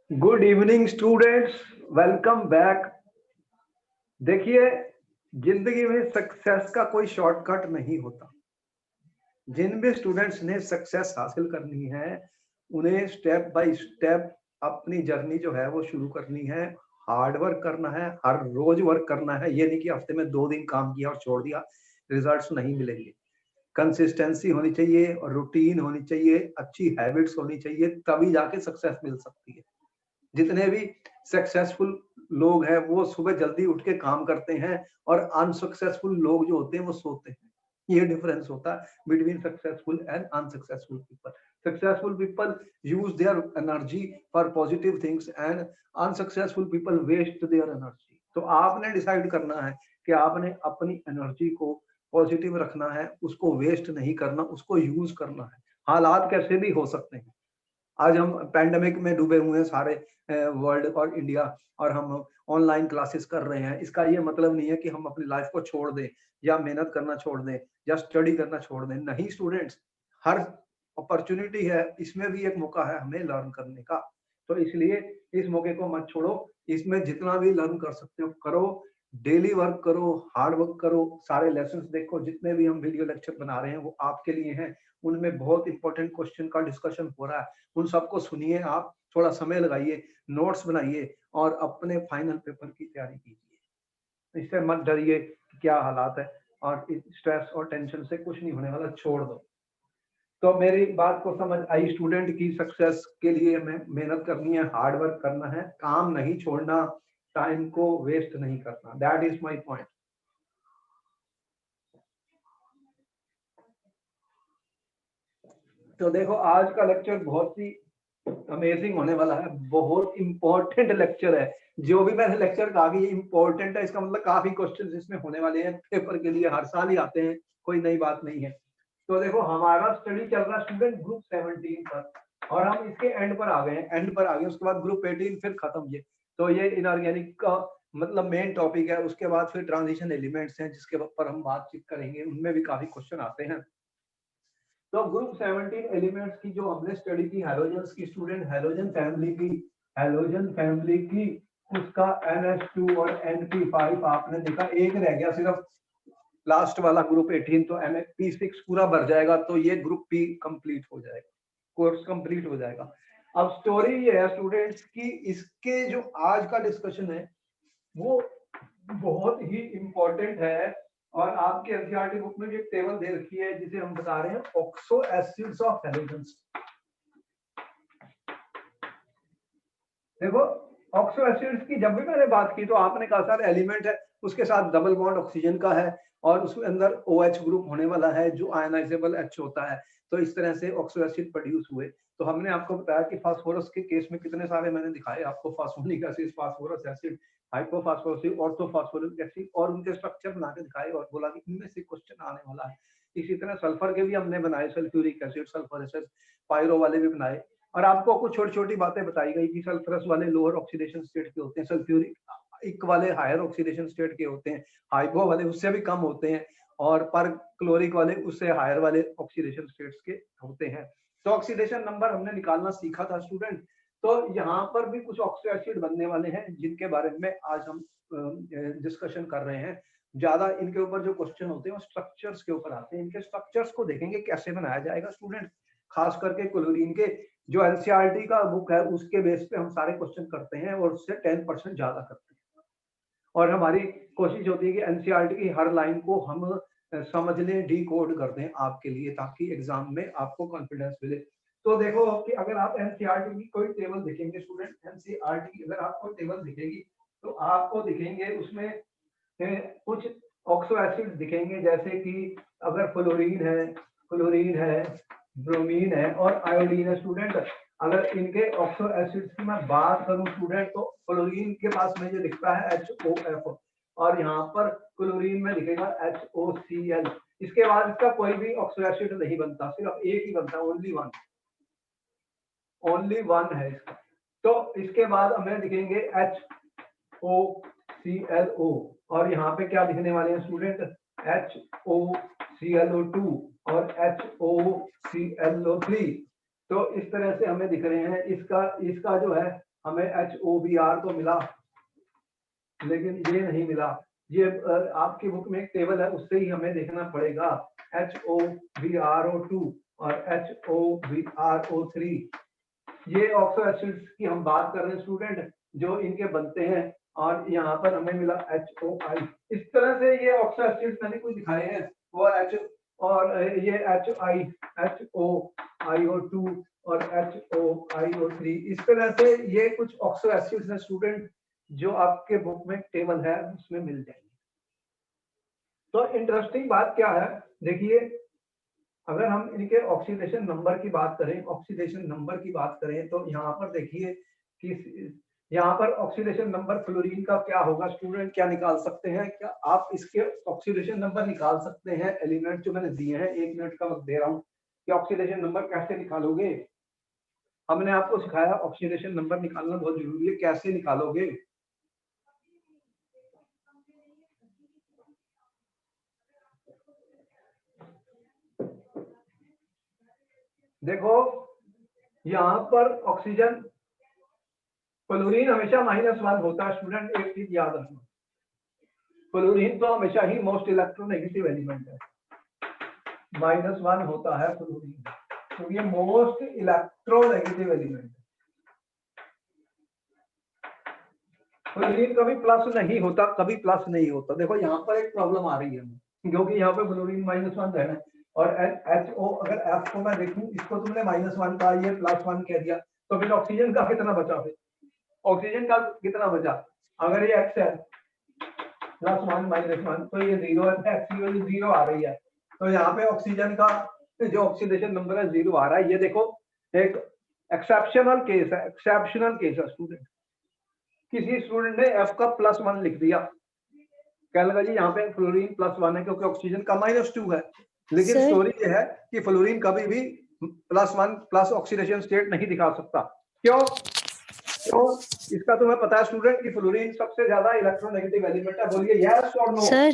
Good evening students, welcome back. देखिए, जिंदगी में सक्सेस का कोई शॉर्टकट नहीं होता। जिन भी स्टूडेंट्स ने सक्सेस हासिल करनी है, उन्हें स्टेप बाय स्टेप अपनी जर्नी जो है वो शुरू करनी है। हार्ड वर्क करना है, हर रोज वर्क करना है। ये नहीं कि हफ्ते में 2 दिन काम किया और छोड़ दिया, रिजल्ट्स नहीं मिलेंगे। कंसिस्टेंसी होनी चाहिए और रूटीन होनी चाहिए, अच्छी हैबिट्स होनी चाहिए, तभी जाके सक्सेस मिल सकती है। जितने भी सक्सेसफुल लोग हैं वो सुबह जल्दी उठ के काम करते हैं, और अनसक्सेसफुल लोग जो होते हैं वो सोते हैं। ये डिफरेंस होता है between successful and unsuccessful people. Successful people use their energy for positive things and unsuccessful people waste their energy. तो आपने डिसाइड करना है कि आपने अपनी एनर्जी को पॉजिटिव रखना है, उसको वेस्ट नहीं करना, उसको यूज करना है। हालात कैसे भी हो सकते हैं। आज हम पैंडेमिक में डूबे हुए हैं सारे वर्ल्ड और इंडिया, और हम ऑनलाइन क्लासेस कर रहे हैं। इसका ये मतलब नहीं है कि हम अपनी लाइफ को छोड़ दें या मेहनत करना छोड़ दें या स्टडी करना छोड़ दें। नहीं स्टूडेंट्स, हर अपॉर्चुनिटी है, इसमें भी एक मौका है हमें लर्न करने का। तो इसलिए इस मौके को मत छोड़ो। इसमें जितना भी लर्न कर सकते हो करो, डेली वर्क करो, हार्ड वर्क करो, सारे लेसन देखो। जितने भी हम वीडियो लेक्चर बना रहे हैं वो आपके लिए हैं। उनमें बहुत इंपॉर्टेंट क्वेश्चन का डिस्कशन हो रहा है, उन सबको सुनिए। आप थोड़ा समय लगाइए, नोट्स बनाइए और अपने फाइनल पेपर की तैयारी कीजिए। इससे मत डरिए कि क्या हालात है, और स्ट्रेस और टेंशन से कुछ नहीं होने वाला, छोड़ दो। तो मेरी बात को समझ आई स्टूडेंट की? सक्सेस के लिए हमें मेहनत करनी है, हार्ड वर्क करना है, काम नहीं छोड़ना, टाइम को वेस्ट नहीं करना। That is my point. तो देखो, आज का लेक्चर बहुत ही अमेजिंग होने वाला है, बहुत इंपॉर्टेंट लेक्चर है। जो भी मैंने लेक्चर कहा कि ये इंपॉर्टेंट है, इसका मतलब काफी क्वेश्चंस इसमें होने वाले हैं पेपर के लिए। हर साल ही आते हैं, कोई नई बात नहीं है। तो देखो, हमारा स्टडी चल रहा है स्टूडेंट ग्रुप 17 पर, और हम इसके एंड पर आ गए हैं, एंड पर आ गए। उसके बाद ग्रुप 18 फिर खत्म। ये तो ये इनऑर्गेनिक का मतलब मेन टॉपिक है। उसके बाद फिर ट्रांजिशन एलिमेंट्स हैं जिसके ऊपर हम बातचीत करेंगे, उनमें भी काफी क्वेश्चन आते हैं। तो ग्रुप 17 एलिमेंट्स की जो हमने स्टडी की, हैलोजन्स की स्टूडेंट, हैलोजन फैमिली की उसका NH2 और NP5 आपने देखा, एक रह गया सिर्फ लास्ट वाला ग्रुप 18। तो P6 पूरा भर जाएगा तो ये ग्रुप P कंप्लीट हो जाएगा, कोर्स कंप्लीट हो जाएगा। अब स्टोरी ये है स्टूडेंट्स की, इसके जो आज का डिस्कशन है वो बहुत ही इंपॉर्टेंट है। और आपके एनसीईआरटी बुक में भी एक टेबल दे रखी है जिसे हम बता रहे हैं ऑक्सो एसिड्स ऑफ हैलोजेंस। देखो, ऑक्सो एसिड्स की जब भी मैंने बात की तो आपने कहा सर एलिमेंट है, उसके साथ डबल बॉन्ड ऑक्सीजन का है और उसके अंदर OH ग्रुप होने वाला है जो आयनाइजेबल H होता है। तो इस तरह से ऑक्सो एसिड प्रोड्यूस हुए। तो हमने आपको बताया कि फास्फोरस के केस में कितने सारे मैंने दिखाए आपको, फास्फोनिक acid, phosphorus acid, hypophosphorous, ऑर्थोफास्फोरिक acid, और उनके स्ट्रक्चर बना के दिखाए और बोला कि इनमें से क्वेश्चन आने वाला है। इसी तरह सल्फर के भी हमने बनाए, sulphuric acid, sulphur acid, pyro वाले भी बनाए। और आपको कुछ छोटी छोटी बातें बताई गई कि सल्फरस वाले लोअर ऑक्सीडेशन स्टेट के होते हैं, सल्फ्यूरिक वाले हायर ऑक्सीडेशन स्टेट के होते हैं, हाइपो वाले उससे भी कम होते हैं, और पर क्लोरिक वाले उससे हायर वाले ऑक्सीडेशन स्टेट्स के होते हैं। तो ऑक्सीडेशन नंबर हमने निकालना सीखा था स्टूडेंट। तो यहाँ पर भी कुछ ऑक्सो एसिड बनने वाले हैं जिनके बारे में आज हम डिस्कशन कर रहे हैं। ज्यादा इनके ऊपर जो क्वेश्चन होते हैं वो स्ट्रक्चर्स के ऊपर आते हैं। इनके स्ट्रक्चर्स को देखेंगे कैसे बनाया जाएगा स्टूडेंट, खास करके क्लोरीन के जो एनसीईआरटी का बुक है उसके बेस पे हम सारे क्वेश्चन करते हैं और उससे 10% ज्यादा करते हैं। और हमारी कोशिश होती है कि एनसीईआरटी की हर लाइन को हम समझ लें, डी कोड कर दें आपके लिए, ताकि एग्जाम में आपको कॉन्फिडेंस मिले। तो देखो कि अगर आप एनसीईआरटी की कोई टेबल देखेंगे स्टूडेंट, एनसीईआरटी की अगर आपको टेबल दिखेगी तो आपको दिखेंगे उसमें कुछ ऑक्सो एसिड दिखेंगे, जैसे कि अगर फ्लोरीन है, ब्रोमीन है और आयोडीन है स्टूडेंट। अगर इनके ऑक्सो एसिड्स की मैं बात करूं स्टूडेंट, तो फ्लोरीन के पास में जो दिखता है HOF, और यहाँ पर क्लोरीन में दिखेगा HOCl। इसके बाद इसका कोई भी ऑक्सो एसिड नहीं बनता, सिर्फ एक ही बनता है, ओनली वन है इसका। तो इसके बाद हमें दिखेंगे HOClO, और यहाँ पे क्या दिखने वाले हैं स्टूडेंट, HOCl। ClO2 और HOClO3। तो इस तरह से हमें दिख रहे हैं। इसका जो है हमें HOBr तो मिला, लेकिन ये नहीं मिला। ये आपकी बुक में एक टेबल है, उससे ही हमें देखना पड़ेगा। HOBrO2 और HOBrO3, ये ऑक्सो एसिड्स की हम बात कर रहे हैं स्टूडेंट, जो इनके बनते हैं। और यहाँ पर हमें मिला HOI। इस तरह से ये ऑक्सो एसिड्स मैंने कुछ दिखाए हैं, वो H और ये HOIO2 और HOIO3, इस तरह से ये कुछ ऑक्सो एसिड्स हैं स्टूडेंट, जो आपके बुक में टेबल है उसमें मिल जाएंगे। तो इंटरेस्टिंग बात क्या है, देखिए, अगर हम इनके ऑक्सीडेशन नंबर की बात करें, तो यहाँ पर देखिए कि यहाँ पर ऑक्सीडेशन नंबर फ्लोरीन का क्या होगा स्टूडेंट, क्या निकाल सकते हैं? क्या आप इसके ऑक्सीडेशन नंबर निकाल सकते हैं? एलिमेंट जो मैंने दिए हैं, 1 मिनट का वक्त दे रहा हूँ कि ऑक्सीडेशन नंबर कैसे निकालोगे। हमने आपको सिखाया ऑक्सीडेशन नंबर निकालना बहुत जरूरी है, कैसे निकालोगे? देखो, यहाँ पर ऑक्सीजन, फ्लोरीन हमेशा -1 होता है स्टूडेंट, एक चीज याद रखना, फ्लोरीन तो हमेशा ही मोस्ट इलेक्ट्रोनेगेटिव एलिमेंट है। -1 होता है फ्लोरीन, तो ये मोस्ट इलेक्ट्रोनेगेटिव एलिमेंट है। फ्लोरीन कभी प्लस नहीं होता, कभी प्लस नहीं होता। देखो यहाँ पर एक प्रॉब्लम आ रही है, क्योंकि यहाँ पे फ्लोरीन -1 है और HO, अगर F को मैं देखूं, इसको तुमने -1 का, ये +1 कह दिया, तो फिर ऑक्सीजन का कितना बचा? फिर ऑक्सीजन का कितना बचा? अगर ये X है +1 -1, तो ये 0 है, X की वैल्यू 0 आ रही है, तो यहाँ पे ऑक्सीजन का जो ऑक्सीडेशन नंबर है 0 आ रहा है। ये देखो, एक एक्सेप्शनल केस है, स्टूडेंट। किसी स्टूडेंट ने F का +1 लिख दिया, क्या लगा जी यहाँ पे फ्लोरीन +1 है क्योंकि ऑक्सीजन का -2 है, लेकिन स्टोरी ये है कि फ्लोरीन कभी भी +1 प्लस ऑक्सीडेशन स्टेट नहीं दिखा सकता। क्यों? इसका तुम्हें पता है स्टूडेंट कि फ्लोरीन सबसे ज्यादा इलेक्ट्रोनेगेटिव एलिमेंट है। बोलिए यस और नो। सर,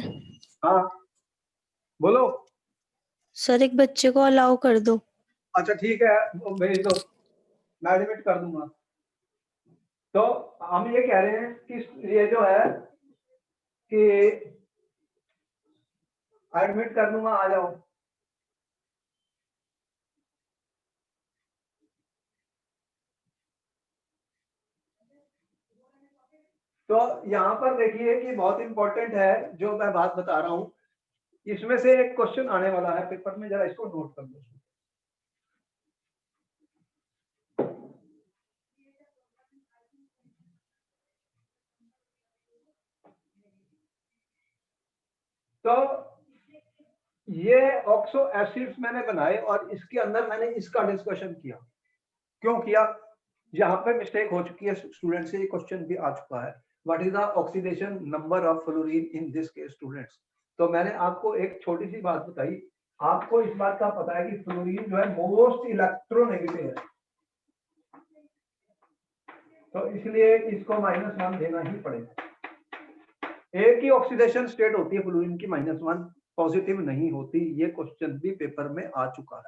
हाँ बोलो। सर एक बच्चे को अलाउ कर दो। अच्छा ठीक है, भेज दो, मैं एडमिट कर दूंगा। तो हम ये कह रहे हैं कि ये जो है कि एडमिट कर दूंगा, आ जाओ। तो यहाँ पर देखिए कि बहुत इंपॉर्टेंट है जो मैं बात बता रहा हूँ, इसमें से एक क्वेश्चन आने वाला है पेपर में, जरा इसको नोट कर लो। तो ये ऑक्सो एसिड्स मैंने बनाए और इसके अंदर मैंने इसका डिस्कशन किया। क्यों किया? यहाँ पे मिस्टेक हो चुकी है स्टूडेंट से, ये क्वेश्चन भी आ चुका है, what is the oxidation number of fluorine in this case students. तो मैंने आपको एक छोटी सी बात बताई, आपको इस बात का पता है कि फ्लोरीन जो है मोस्ट इलेक्ट्रोनेगेटिव है, तो इसलिए इसको -1 देना ही पड़ेगा। एक ही ऑक्सीडेशन स्टेट होती है फ्लोरीन की, -1, पॉजिटिव नहीं होती। ये क्वेश्चन भी पेपर में आ चुका है।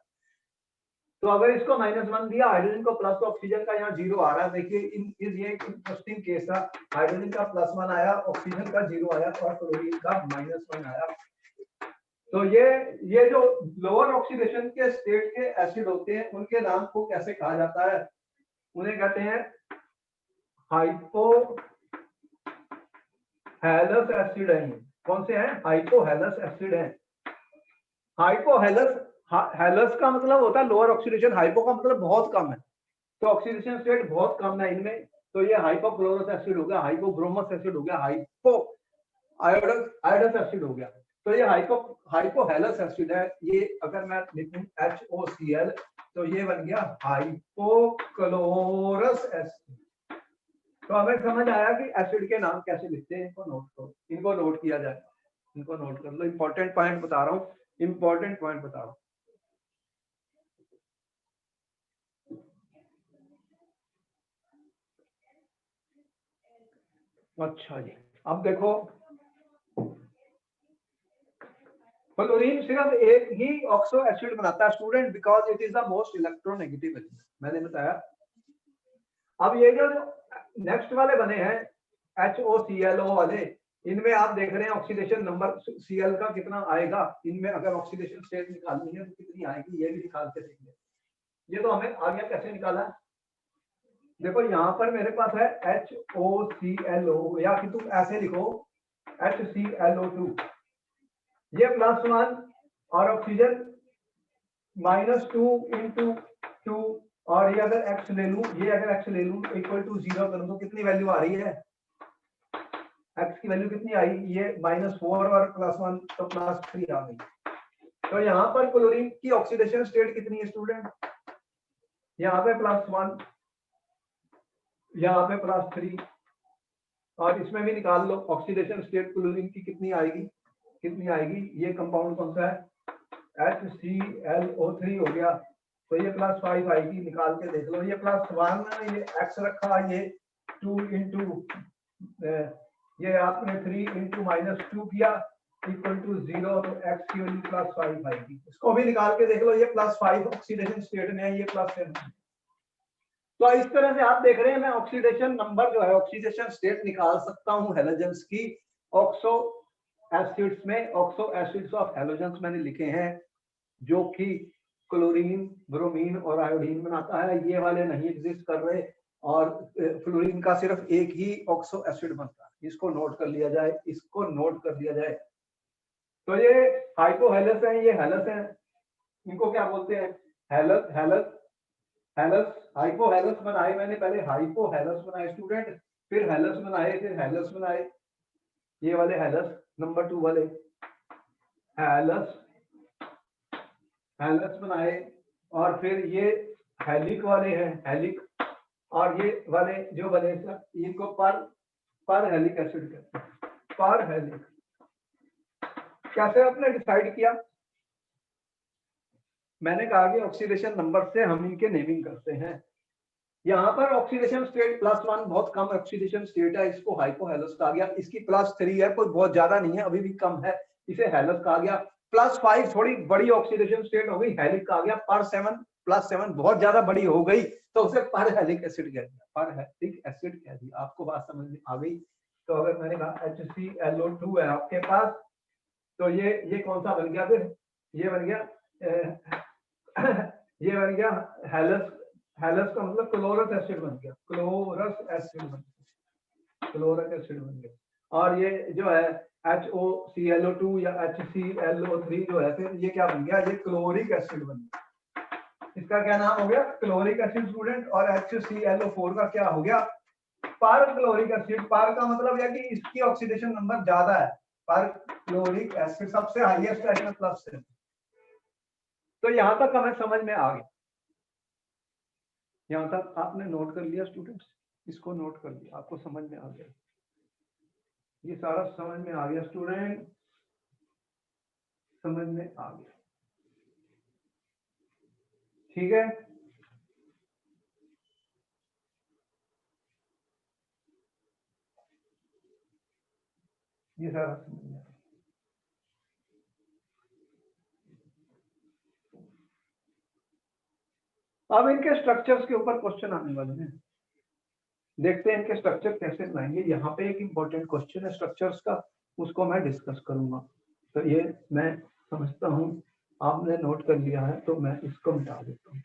तो अगर इसको -1 दिया, हाइड्रोजन को प्लस, तो ऑक्सीजन का यहाँ 0 आ रहा है। देखिए ये एक इंटरेस्टिंग केस था, हाइड्रोजन का +1 आया, ऑक्सीजन का 0 आया और फ्लोरीन का -1 आया। तो ये जो लोअर ऑक्सीडेशन के स्टेट के एसिड होते हैं, उनके नाम को कैसे कहा जाता है? उन्हें कहते हैं हाइपोहेलस एसिड है। कौन से हैं? हाइपोहेलस एसिड है। हाइपोहेलस, हेलस का मतलब होता है लोअर ऑक्सीडेशन, हाइपो का मतलब बहुत कम है, तो ऑक्सीडेशन स्टेट बहुत कम है इनमें, तो ये हाइपोक्लोरस एसिड हो गया, हाइपोब्रोमस एसिड हो गया, हाइपो आयोडस एसिड हो गया। तो ये हाइपोहेलस एसिड है। ये अगर मैं लिखूं HOCl, तो ये बन गया हाइपोक्लोरस एसिड। तो हमें समझ आया कि एसिड के नाम कैसे लिखते हैं। इनको नोट करो, इनको नोट किया जाए, इनको नोट कर लो। इंपॉर्टेंट पॉइंट बता रहा हूँ, इंपॉर्टेंट पॉइंट बता रहा हूँ। अच्छा जी, अब देखो, क्लोरीन सिर्फ एक ही ऑक्सो एसिड बनाता है student, because it is the most electronegative element, मैंने बताया। अब ये जो नेक्स्ट वाले बने हैं HOClO वाले, इनमें आप देख रहे हैं ऑक्सीडेशन नंबर Cl का कितना आएगा, इनमें अगर ऑक्सीडेशन स्टेट निकालनी है तो कितनी आएगी, ये भी निकाल के देखिए। ये तो हमें आ गया, कैसे निकाला, देखो यहाँ पर मेरे पास है HOClO, या कि तुम ऐसे लिखो HClO2, ये +1 और ऑक्सीजन -2 × 2, और ये अगर x ले लूं, ये अगर x ले लूं इक्वल टू 0 कर दो, कितनी वैल्यू आ रही है, x की वैल्यू कितनी आई, ये -4 और +1 तो +3 आ गई। तो यहाँ पर क्लोरीन की ऑक्सीडेशन स्टेट कितनी है स्टूडेंट, यहाँ पे +1, यहाँ पे +3, और इसमें भी निकाल लो ऑक्सीडेशन स्टेट क्लोरीन की कितनी आएगी, ये कंपाउंड कौन सा है, HClO3 हो गया, तो ये +5 आएगी, निकाल के देख लो, ये +1, ये x रखा, ये 2 × ये आपने 3 × -2 किया इक्वल टू 0, तो x की वैल्यू +5 आएगी, इसको भी निकाल के देख लो, ये +5 ऑक्सीडेशन स्टेट में है, ये +7। तो इस तरह से आप देख रहे हैं मैं ऑक्सीडेशन नंबर जो है, ऑक्सीडेशन स्टेट निकाल सकता हूं हैलोजेंस की। ऑक्सो एसिड्स में ऑक्सो एसिड्स ऑफ हैलोजेंस मैंने लिखे हैं, जो कि क्लोरीन, ब्रोमीन और आयोडीन बनाता है, ये वाले नहीं एग्जिस्ट कर रहे, और फ्लोरीन का सिर्फ एक ही ऑक्सो एसिड बनता है, इसको नोट कर लिया जाए, इसको नोट कर लिया जाए। तो ये हाइपोहेलस है, ये हेलस है, इनको क्या बोलते हैं, हेलस हेलस हेलस, हाइपोहेलस बनाए मैंने, पहले हाइपोहेलस बनाए स्टूडेंट, फिर हेलस बनाए, फिर हेलस बनाए, ये वाले हेलस नंबर 2 वाले हेलस बनाए, और फिर ये हेलिक वाले हैं, हेलिक, और ये वाले जो बने इनको पर हेलिक एसिड कहते हैं, पर हेलिक। कैसे आपने डिसाइड किया, मैंने कहा कि ऑक्सीडेशन नंबर से हम इनके नेमिंग करते हैं। यहाँ पर ऑक्सीडेशन स्टेट +1 बहुत कम ऑक्सीडेशन स्टेट है, इसको हाइपोहेलस कहा गया, इसकी +3 है, कोई बहुत ज्यादा नहीं है, अभी भी कम है, इसे हेलस कहा गया। +5 थोड़ी बड़ी ऑक्सीडेशन स्टेट हो गई, हेलिक कहा गया। +7 बहुत ज्यादा बड़ी हो गई, तो उसे पर हेलिक एसिड कह दिया, पर हेलिक एसिड कह दिया। आपको बात समझ में आ गई। तो अगर मैंने कहा HClO2 है आपके पास, तो ये कौन सा बन गया, फिर ये बन गया ये बन गया हेलस, हेलस का मतलब क्लोरस एसिड बन गया, क्लोरस एसिड बन गया, क्लोरिक एसिड बन गया। और ये जो है HOClO2 या HClO3 जो है, फिर ये क्या बन गया, ये क्लोरिक एसिड बन गया, इसका क्या नाम हो गया, क्लोरिक एसिड स्टूडेंट। और HClO4 का क्या हो गया, पर क्लोरिक एसिड। पर का मतलब है कि इसकी ऑक्सीडेशन नंबर ज्यादा है, पर क्लोरिक एसिड सबसे हाईएस्ट है, +7। तो यहां तक हमें समझ में आ गया, यहां तक आपने नोट कर लिया स्टूडेंट्स, इसको नोट कर लिया, आपको समझ में आ गया, ये सारा समझ में आ गया स्टूडेंट, समझ में आ गया, ठीक है। ये सारा समझ में आ गया। अब इनके स्ट्रक्चर्स के ऊपर क्वेश्चन आने वाले हैं, देखते हैं इनके स्ट्रक्चर कैसे बनाएंगे। यहाँ पे एक इंपॉर्टेंट क्वेश्चन है स्ट्रक्चर्स का, उसको मैं डिस्कस करूंगा। तो ये मैं समझता हूँ आपने नोट कर लिया है, तो मैं इसको मिटा देता हूँ।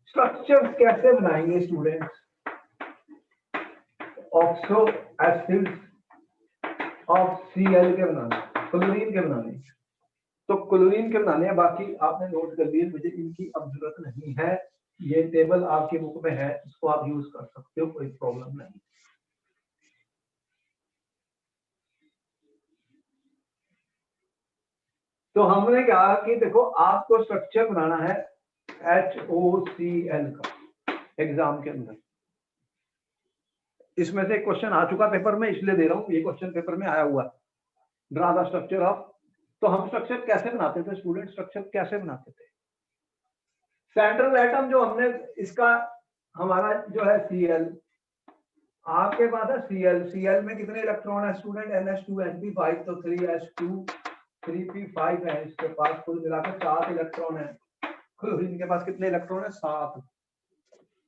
स्ट्रक्चर कैसे बनाएंगे students, oxo acids of Cl के बनाने, क्लोरीन के बनाने, तो क्लोरीन के बनाने हैं, बाकी आपने नोट कर लिए, मुझे इनकी अब जरूरत नहीं है, ये टेबल आपकी बुक में है, इसको आप यूज कर सकते हो, कोई प्रॉब्लम नहीं। तो हमने कहा कि देखो आपको स्ट्रक्चर बनाना है HOCl का एग्जाम के अंदर, इसमें से क्वेश्चन आ चुका पेपर में, इसलिए दे रहा हूं, ये क्वेश्चन पेपर में आया हुआ, ड्रा द स्ट्रक्चर ऑफ। तो हम स्ट्रक्चर कैसे बनाते थे स्टूडेंट, स्ट्रक्चर कैसे बनाते थे, सेंट्रल एटम जो हमने इसका हमारा जो है Cl, आपके पास है Cl में कितने इलेक्ट्रॉन है स्टूडेंट? NH2NP5, तो 3S2 3p5 है, इसके पास कुल मिलाकर 7 इलेक्ट्रॉन है। क्लोरीन के पास कितने इलेक्ट्रॉन है? 7।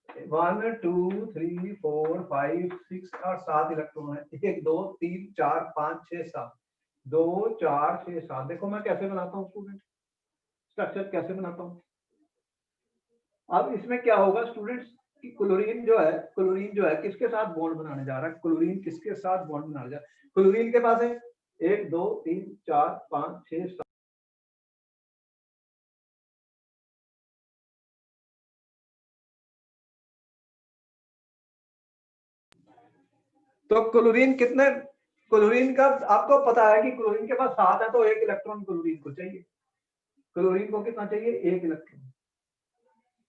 1 2 3 4 5 6 और 7 इलेक्ट्रॉन है। 1 2 3 4 5 6 7, 2 4 6 7। देखो मैं कैसे बनाता हूँ स्टूडेंट, स्ट्रक्चर कैसे बनाता हूँ। अब इसमें क्या होगा स्टूडेंट्स कि क्लोरीन जो है किसके साथ बॉन्ड बनाने जा रहा है? क्लोरीन किसके साथ बॉन्ड बनाने जा रहा है? क्लोरीन के पास है 1 2 3 4 5 6 7। तो क्लोरीन का आपको पता है कि क्लोरीन के पास 7 है, तो 1 इलेक्ट्रॉन क्लोरीन को चाहिए। क्लोरीन को कितना चाहिए? 1 इलेक्ट्रॉन।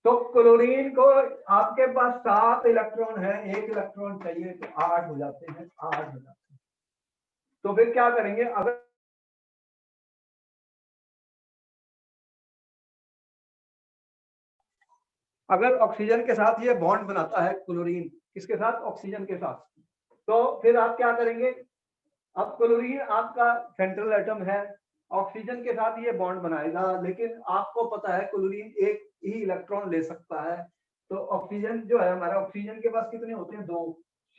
तो क्लोरीन को आपके पास 7 इलेक्ट्रॉन है, 1 इलेक्ट्रॉन चाहिए, तो 8 हो जाते हैं, 8 हो जाते हैं। तो फिर क्या करेंगे? अगर ऑक्सीजन के साथ ये बॉन्ड बनाता है क्लोरीन, किसके साथ? ऑक्सीजन के साथ, तो फिर आप क्या करेंगे? अब क्लोरीन आपका सेंट्रल एटम है, ऑक्सीजन के साथ ये बॉन्ड बनाएगा, लेकिन आपको पता है क्लोरीन एक ही इलेक्ट्रॉन ले सकता है। तो ऑक्सीजन जो है हमारा, ऑक्सीजन के पास कितने होते हैं? 2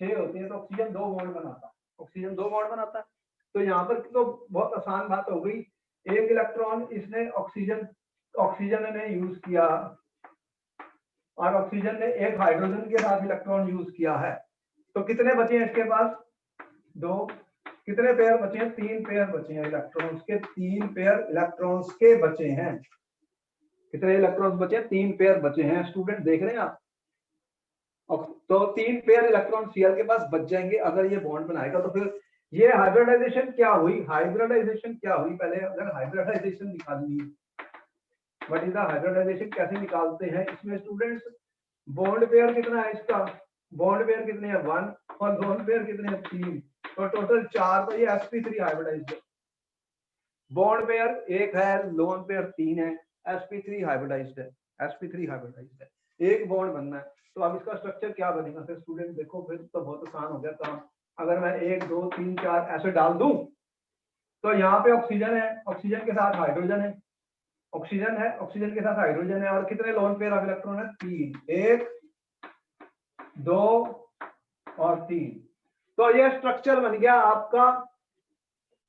6 होते हैं, तो ऑक्सीजन 2 बॉन्ड बनाता है। ऑक्सीजन 2 बॉन्ड बनाता है। तो यहाँ पर तो बहुत आसान बात हो गई, 1 इलेक्ट्रॉन इसने ऑक्सीजन ने यूज किया, और ऑक्सीजन ने एक हाइड्रोजन के साथ इलेक्ट्रॉन यूज किया है। तो कितने बचे हैं इसके पास? 2। कितने पेयर बचे हैं? 3 पेयर बचे हैं इलेक्ट्रॉन्स के। 3 पेयर इलेक्ट्रॉन्स के बचे हैं। कितने इलेक्ट्रॉन्स बचे हैं? 3 पेयर बचे हैं। स्टूडेंट देख रहे हैं आप? तो 3 पेयर इलेक्ट्रॉन Cl के पास बच जाएंगे अगर ये बॉन्ड बनाएगा। तो फिर ये हाइब्रिडाइजेशन क्या हुई? हाइब्रिडाइजेशन क्या हुई? पहले अगर हाइब्रिडाइजेशन निकालनी, व्हाट इज द हाइब्रिडाइजेशन, कैसे निकालते हैं? इसमें स्टूडेंट्स बॉन्ड पेयर कितना है इसका? बॉन्ड पेयर कितने हैं? 1, और लोन पेयर कितने हैं? 3, तो टोटल 4। तो ये sp3 हाइब्रिडाइज्ड है। बॉन्ड पेयर 1 है, लोन पेयर 3 है, sp3 हाइब्रिडाइज्ड है। sp3 हाइब्रिडाइज्ड है। एक बॉन्ड बनना है। तो अब इसका स्ट्रक्चर क्या बनेगा? फिर स्टूडेंट देखो, फिर तो बहुत आसान हो गया काम। अगर मैं 1 2 3 4 ऐसे डाल दूं, तो यहाँ पे ऑक्सीजन है, ऑक्सीजन के साथ हाइड्रोजन है, ऑक्सीजन है, ऑक्सीजन के साथ हाइड्रोजन है, और कितने लोन पेयर ऑफ इलेक्ट्रॉन है? 3, 1 2 और 3। तो ये स्ट्रक्चर बन गया आपका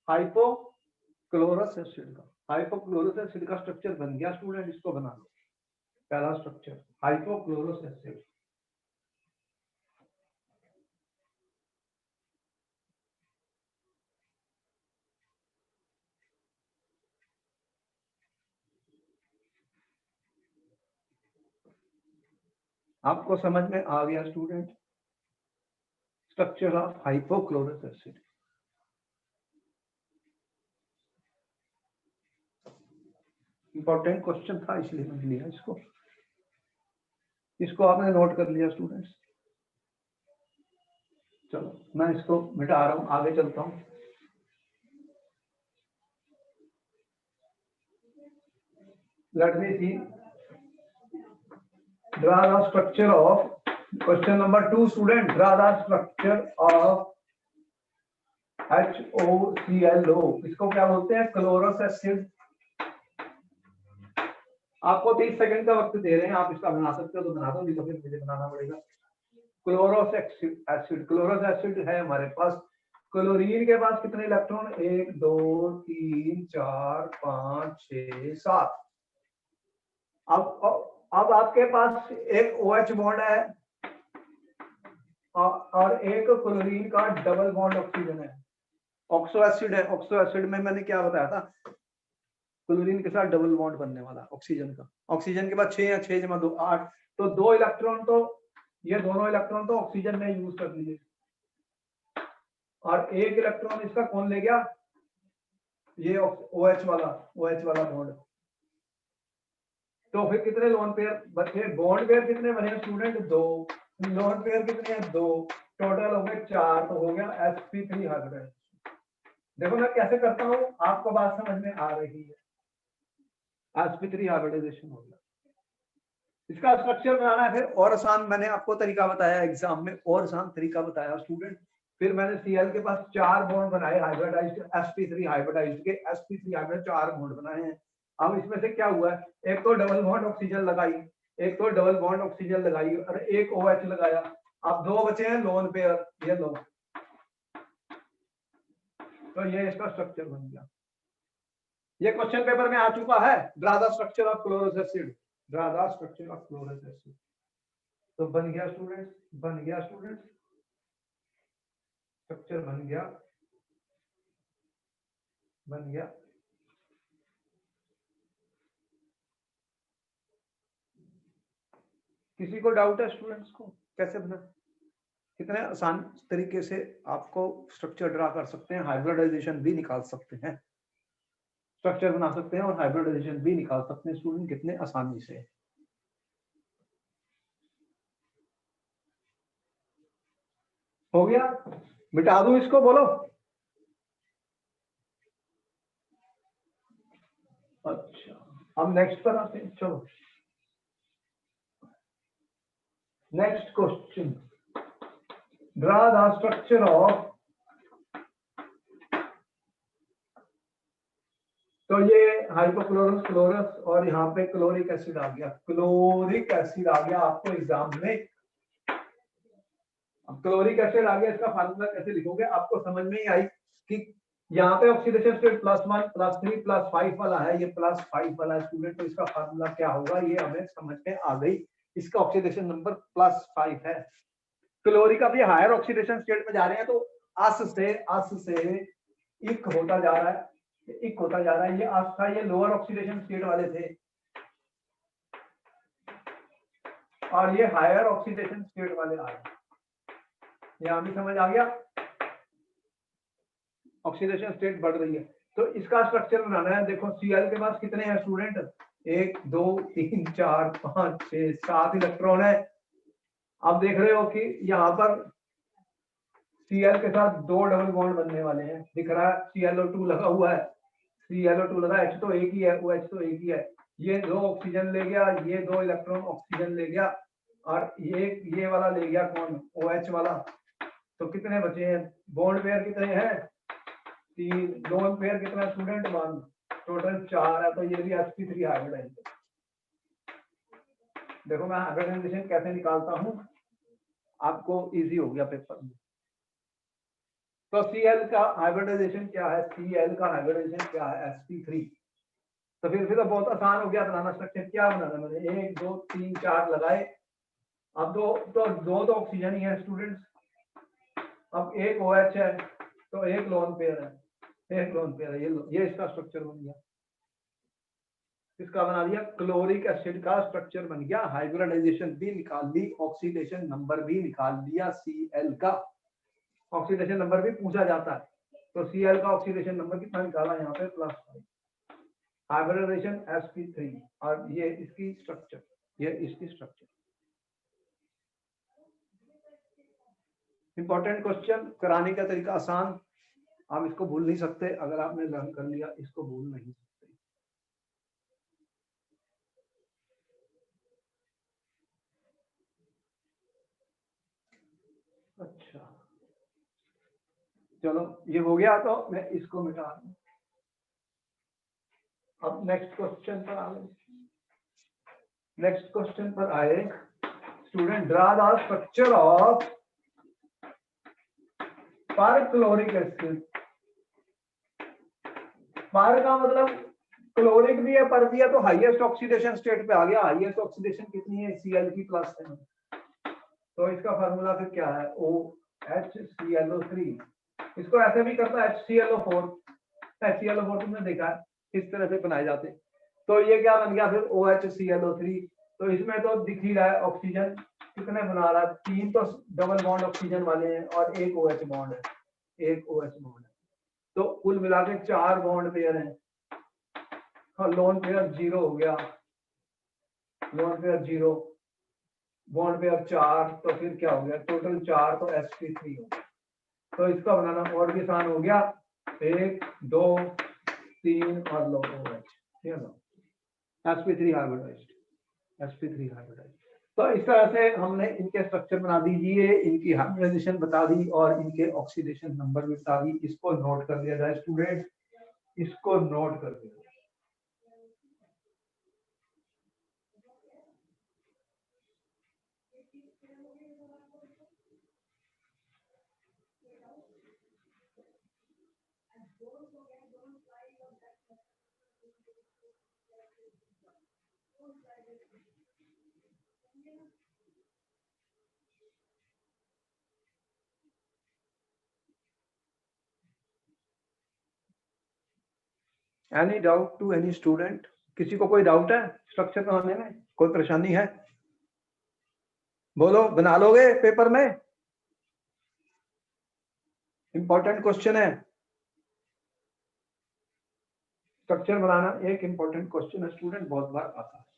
हाइपोक्लोरस एसिड का। हाइपोक्लोरस एसिड का स्ट्रक्चर बन गया स्टूडेंट। इसको बना लो, पहला स्ट्रक्चर हाइपोक्लोरस एसिड। आपको समझ में आ गया student? Structure of hypochlorous acid. Important question था, इसलिए मैंने लिया इसको। इसको आपने नोट कर लिया स्टूडेंट्स? चलो मैं इसको मिटा रहा हूं, आगे चलता हूं। Let me see, draw the structure of, question number 2 student, draw the structure of HOClO। इसको क्या बोलते हैं? Chlorous acid. आपको 30 सेकंड का वक्त दे रहे हैं, आप इसका बना सकते हो तो बना दो, नहीं तो फिर मुझे बनाना पड़ेगा। क्लोरस एसिड, क्लोरस एसिड है हमारे पास। क्लोरीन के पास कितने इलेक्ट्रॉन? 1 2 3 4 5 6 7। अब आपके पास एक OH बॉन्ड है, और एक क्लोरीन का डबल बॉन्ड ऑक्सीजन है। ऑक्सो एसिड है। ऑक्सो एसिड में मैंने क्या बताया था? क्लोरीन के साथ डबल बॉन्ड बनने वाला ऑक्सीजन का। ऑक्सीजन के बाद 6 या 6 जमा 2 8, तो 2 इलेक्ट्रॉन तो ये दोनों इलेक्ट्रॉन तो ऑक्सीजन ने यूज कर लिए, और 1 इलेक्ट्रॉन इसका कौन ले गया? ये OH वाला बॉन्ड। तो फिर कितने लोन पेयर बचे? बॉन्ड पेयर कितने बने स्टूडेंट? 2। लोन पेयर कितने हैं? 2। टोटल हो गए 4, तो हो गया sp3 हाइब्रिडाइज। देखो मैं कैसे करता हूँ, आपको बात समझ में आ रही है? sp3 हाइब्रिडाइजेशन हो गया। इसका स्ट्रक्चर बनाना है फिर और आसान, मैंने आपको तरीका बताया एग्जाम में, और आसान तरीका बताया स्टूडेंट। फिर मैंने Cl के पास 4 बॉन्ड बनाए हाइब्रिडाइज्ड sp3 हाइब्रिडाइज्ड के, sp3 हाइब्रिड 4 बॉन्ड बनाए हैं। अब इसमें से क्या हुआ है, एक तो डबल बॉन्ड ऑक्सीजन लगाई, एक तो डबल बॉन्ड ऑक्सीजन लगाई और एक OH लगाया। अब 2 बचे हैं लोन पेयर, ये लो, तो ये इसका स्ट्रक्चर बन गया। ये क्वेश्चन पेपर में आ चुका है, draw the structure of chlorous acid, draw the structure of chlorous acid. तो बन गया स्टूडेंट्स, बन गया स्टूडेंट्स, स्ट्रक्चर बन गया, बन गया। किसी को डाउट है स्टूडेंट्स को कैसे बना? कितने आसान तरीके से आपको स्ट्रक्चर ड्रा कर सकते हैं, हाइब्रिडाइजेशन भी निकाल सकते हैं, स्ट्रक्चर बना सकते हैं और हाइब्रिडाइजेशन भी निकाल सकते हैं स्टूडेंट, कितने आसानी से। हो गया, मिटा दूं इसको, बोलो। अच्छा, अब नेक्स्ट पर आते हैं, चलो next question, draw the structure of, तो ये हाइपोक्लोरस क्लोरस और यहाँ पे क्लोरिक एसिड आ गया, क्लोरिक एसिड आ गया आपको एग्जाम में। अब क्लोरिक एसिड आ गया, इसका फार्मूला कैसे लिखोगे आपको समझ में ही आई कि यहाँ पे ऑक्सीडेशन स्टेट +1 +3 +5 वाला है, ये +5 वाला है स्टूडेंट, तो इसका फार्मूला क्या होगा ये हमें समझ में आ गई। इसका ऑक्सीडेशन नंबर +5 है। क्लोरिक अब ये हायर ऑक्सीडेशन स्टेट में जा रहे हैं, तो अस से इक होता जा रहा है, इक होता जा रहा है। ये अस था, ये लोअर ऑक्सीडेशन स्टेट वाले थे और ये हायर ऑक्सीडेशन स्टेट वाले आ रहे हैं। यहां भी समझ आ गया, ऑक्सीडेशन स्टेट बढ़ रही है। तो इसका स्ट्रक्चर बनाना है। देखो Cl के पास कितने हैं स्टूडेंट, 1 2 3 4 5 6 7 इलेक्ट्रॉन है। अब देख रहे हो कि यहाँ पर Cl के साथ 2 डबल बॉन्ड बनने वाले हैं, दिख रहा है ClO2 लगा हुआ है, ClO2 लगा, H तो एक ही है, OH तो एक ही है। ये 2 ऑक्सीजन ले गया, ये 2 इलेक्ट्रॉन ऑक्सीजन ले गया और ये वाला ले गया कौन, OH वाला। तो कितने बचे हैं, बॉन्ड पेयर कितने हैं, 3, लोन पेयर कितना स्टूडेंट 1, टोटल 4 है। तो ये भी sp3 हाइब्रिडाइजेशन। देखो मैं हाइब्रिडाइजेशन कैसे निकालता हूं, आपको इजी हो गया पेपर में। तो Cl का हाइब्रिडाइजेशन क्या है, Cl का हाइब्रिडाइजेशन क्या है, sp3। तो फिर तो बहुत आसान हो गया बनाना स्ट्रक्चर। क्या बनाना मैंने, 1 2 3 4 लगाए। अब दो तो ऑक्सीजन ही है स्टूडेंट्स, अब एक OH है तो एक लोन पेयर है, एक लोन पेयर है। ये इसका स्ट्रक्चर बन गया, इसका बना दिया, क्लोरिक एसिड का स्ट्रक्चर बन गया। हाइब्रिडाइजेशन भी निकाल ली, ऑक्सीडेशन नंबर भी निकाल दिया Cl का। ऑक्सीडेशन नंबर भी पूछा जाता है, तो Cl का ऑक्सीडेशन नंबर कितना निकाला यहाँ पे +5, हाइब्रिडाइजेशन sp3 और ये इसकी स्ट्रक्चर, ये इसकी स्ट्रक्चर। इंपॉर्टेंट क्वेश्चन, कराने का तरीका आसान, आप इसको भूल नहीं सकते, अगर आपने लर्न कर लिया इसको भूल नहीं सकते। अच्छा चलो ये हो गया, तो मैं इसको मिटा दूं। अब नेक्स्ट क्वेश्चन पर आए, नेक्स्ट क्वेश्चन पर आए student, draw the structure of पर क्लोरिक एसिड। पर का मतलब क्लोरिक भी है, पर भी है, तो हाईएस्ट ऑक्सीडेशन स्टेट पे आ गया। हाईएस्ट ऑक्सीडेशन कितनी है, Cl की +10। तो इसका फार्मूला फिर क्या है, OHClO3। इसको ऐसे भी करता है HClO4, HClO4 तुमने देखा है इस तरह से बनाए जाते। तो ये क्या बन गया फिर OHClO3। तो इसमें तो दिख ही रहा है ऑक्सीजन कितने बना रहा है, 3 तो डबल बॉन्ड ऑक्सीजन वाले हैं और एक OH बॉन्ड है, एक OH बॉन्ड है। तो कुल मिला के 4 बॉन्ड पेयर हैं और लोन पेयर 0 हो गया, लोन पेयर 0, बॉन्ड पेयर 4, तो फिर क्या हो गया, टोटल 4 तो sp3 हो गया। तो इसका बनाना और भी आसान हो गया, 1 2 3 और लो OH, sp3 hybridised, sp3 hybridise. तो इस तरह से हमने इनके स्ट्रक्चर बना दीजिए, इनकी हाइब्रिडाइजेशन बता दी और इनके ऑक्सीडेशन नंबर भी बता दी। इसको नोट कर लिया जाए स्टूडेंट, इसको नोट कर लिया। Any doubt to any student? किसी को कोई डाउट है स्ट्रक्चर बनाने में, कोई परेशानी है? बोलो, बना लोगे पेपर में? इंपॉर्टेंट क्वेश्चन है, स्ट्रक्चर बनाना एक इंपॉर्टेंट क्वेश्चन है स्टूडेंट, बहुत बार आता है।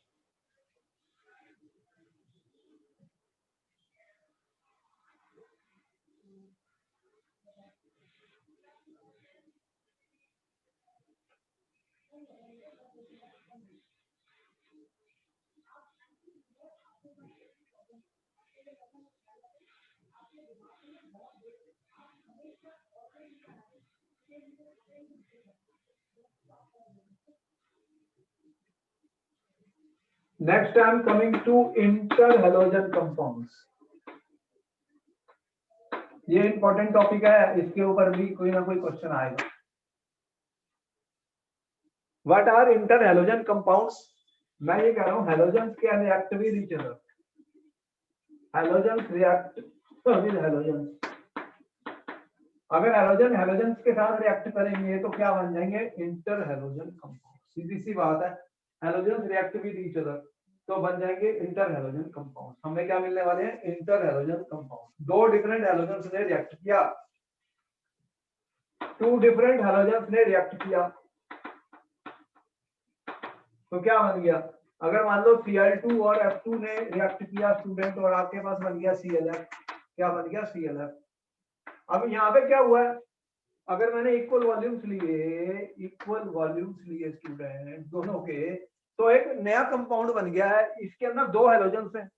Next I am coming to interhalogen compounds. ये इंपॉर्टेंट टॉपिक है, इसके ऊपर भी कोई ना कोई क्वेश्चन आएगा। What are interhalogen compounds? मैं ये कह रहा हूँ halogens can react with each other. Halogens react with halogens. अगर halogen halogens के साथ रिएक्ट करेंगे तो क्या बन जाएंगे? Interhalogen compound. सीधी सी बात है, halogens react with each other तो बन जाएंगे इंटरहैलोजन कंपाउंड। हमें क्या मिलने वाले हैं? Interhalogen compound. दो डिफरेंट हैलोजेंस ने रिएक्ट किया, टू डिफरेंट हैलोजेंस ने रिएक्ट किया तो क्या बन गया? अगर मान लो Cl2 और F2 ने रिएक्ट किया स्टूडेंट और आपके पास बन गया ClF। क्या बन गया? ClF। अब यहाँ पे क्या हुआ है? अगर मैंने इक्वल वॉल्यूम्स लिए स्टूडेंट दोनों के, तो एक नया कंपाउंड बन गया है। इसके अंदर दो हैलोजेंस हैं,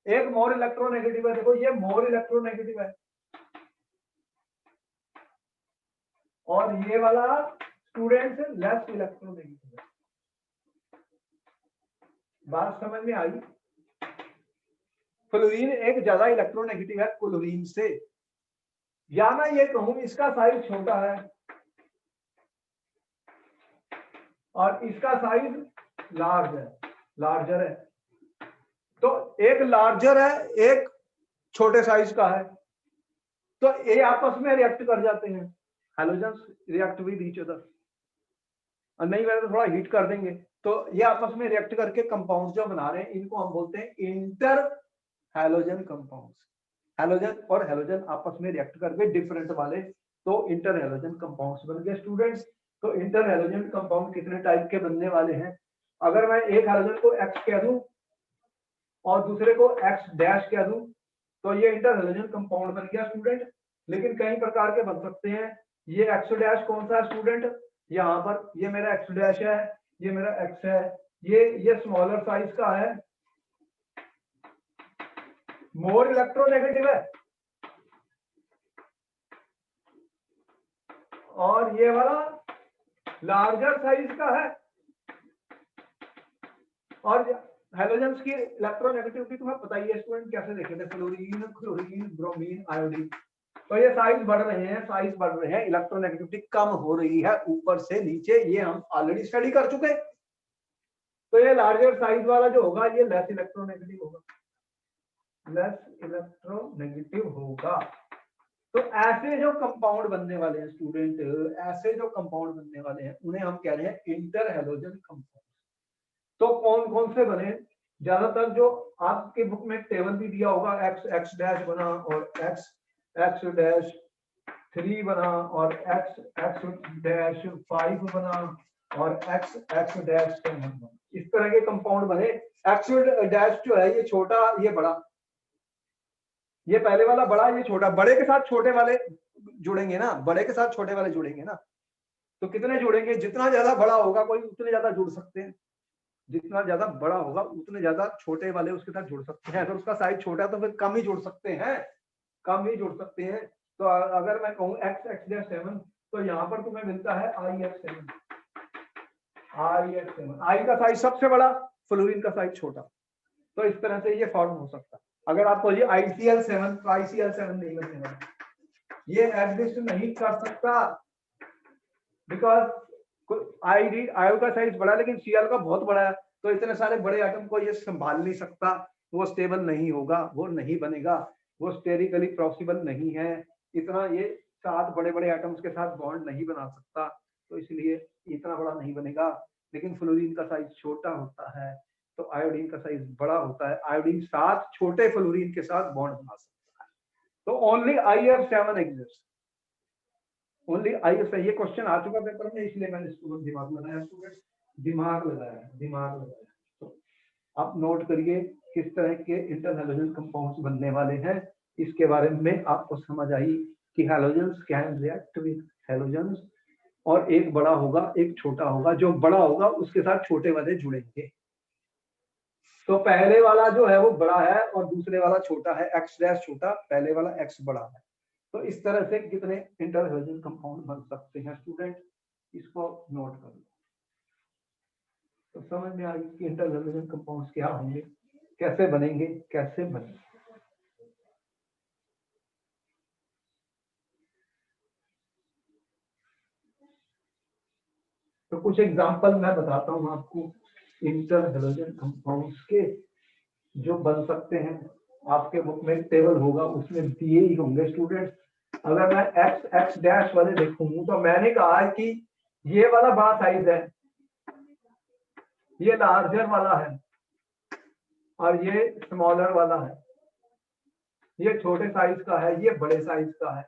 एक मोर इलेक्ट्रोनेगेटिव है। देखो ये मोर इलेक्ट्रोनेगेटिव है और ये वाला स्टूडेंट लेस इलेक्ट्रोनेगेटिव है। बात समझ में आई? फ्लोरीन एक ज्यादा इलेक्ट्रोनेगेटिव है क्लोरीन से, या मैं ये कहूं इसका साइज छोटा है और इसका साइज लार्जर है। तो एक लार्जर है, एक छोटे साइज का है, तो ये आपस में रिएक्ट कर जाते हैं। Halogens react with each other. और नहीं वैसे थोड़ा हीट कर देंगे तो ये आपस में रिएक्ट करके कंपाउंड्स जो बना रहे हैं इनको हम बोलते हैं इंटर हैलोजन कंपाउंड्स। हैलोजन और हैलोजन आपस में रिएक्ट करके डिफरेंट वाले तो इंटर हैलोजन कंपाउंड्स बन गए स्टूडेंट्स। तो इंटर हैलोजन कंपाउंड कितने टाइप के बनने वाले हैं? अगर मैं एक हैलोजन को X कह दूं और दूसरे को X डैश कह दूं तो ये इंटर हैलोजन कंपाउंड बन गया स्टूडेंट। लेकिन कई प्रकार के बन सकते हैं। ये X डैश कौन सा है स्टूडेंट? यहाँ पर ये मेरा X डैश है, ये मेरा X है, ये स्मॉलर साइज का है, मोर इलेक्ट्रोनेगेटिव है, और ये वाला लार्जर साइज का है। और हैलोजेंस की इलेक्ट्रोनेगेटिविटी तुम्हें पता ही है स्टूडेंट, कैसे देखे थे? Fluorine, chlorine, bromine, iodine. तो ये साइज बढ़ रहे हैं, इलेक्ट्रोनेगेटिविटी कम हो रही है ऊपर से नीचे, ये हम ऑलरेडी स्टडी कर चुके। तो ये लार्जर साइज वाला जो होगा ये लेस इलेक्ट्रोनेगेटिव होगा। तो ऐसे जो कंपाउंड बनने वाले हैं स्टूडेंट, उन्हें हम कह रहे हैं इंटर हैलोजन कंपाउंड। तो कौन कौन से बने? ज्यादातर जो आपके बुक में टेबल भी दिया होगा, X डैश बना और X डैश 3 बना और X डैश 5 बना और X डैश 10 बना। इस तरह के कंपाउंड बने। X डैश जो है ये छोटा, ये बड़ा, ये पहले वाला बड़ा, ये छोटा। बड़े के साथ छोटे वाले जुड़ेंगे ना, तो कितने जुड़ेंगे? जितना ज्यादा बड़ा होगा कोई उतने ज्यादा जुड़ सकते हैं। जितना ज्यादा बड़ा होगा उतने ज्यादा छोटे वाले उसके साथ जुड़ सकते हैं। अगर उसका साइज छोटा है तो फिर कम ही जुड़ सकते हैं, कम ही जुड़ सकते हैं। तो अगर मैं कहूँ x7 तो यहाँ पर तुम्हें मिलता है IF7, आई का साइज सबसे बड़ा, फ्लोरीन का साइज छोटा। तो इस तरह से ये फॉर्म हो सकता है। अगर आप बोलिए ICl7 तो ICl7 नहीं बनने वाला, ये एग्जिस्ट नहीं कर सकता, बिकॉज आयु का साइज बड़ा लेकिन Cl का बहुत बड़ा है, तो इतने सारे बड़े एटम को ये संभाल नहीं सकता, वो स्टेबल नहीं होगा, वो नहीं बनेगा, वो स्टेरिकली पॉसिबल नहीं है। इतना ये 7 बड़े बड़े एटम्स के साथ बॉन्ड नहीं बना सकता, तो इसलिए इतना बड़ा नहीं बनेगा। लेकिन फ्लोरीन का साइज छोटा होता है, तो आयोडीन का साइज बड़ा होता है। आयोडीन 7 छोटे फ्लोरीन के साथ बॉन्ड बना सकता है। तो only IF7 exist, only IF7। ये क्वेश्चन आ चुका पेपर में, इसलिए मैंने इसको दिमाग लगाया, दिमाग लगाया। तो आप नोट करिए किस तरह के इंटरहैलोजन कंपाउंड्स बनने वाले हैं, इसके बारे में आपको समझ आई कि halogens can react with halogens, और एक बड़ा होगा एक छोटा होगा, जो बड़ा होगा उसके साथ छोटे वाले जुड़ेंगे। तो पहले वाला जो है वो बड़ा है और दूसरे वाला छोटा है, X' छोटा, पहले वाला X बड़ा है। तो इस तरह से कितने इंटरहैलोजन कंपाउंड बन सकते हैं स्टूडेंट, इसको नोट कर लो। तो समझ में आ गई कि इंटरहैलोजन कंपाउंड्स क्या होंगे, कैसे बनेंगे, कैसे बनेंगे। तो कुछ एग्जांपल मैं बताता हूं आपको इंटरहैलोजन कंपाउंड्स के, जो बन सकते हैं। आपके बुक में टेबल होगा, उसमें दिए ही होंगे स्टूडेंट। अगर मैं X' वाले देखूं तो मैंने कहा है कि ये वाला बड़ा साइज है, ये लार्जर वाला है, और ये स्मॉलर वाला है, ये छोटे साइज का है, ये बड़े साइज का है।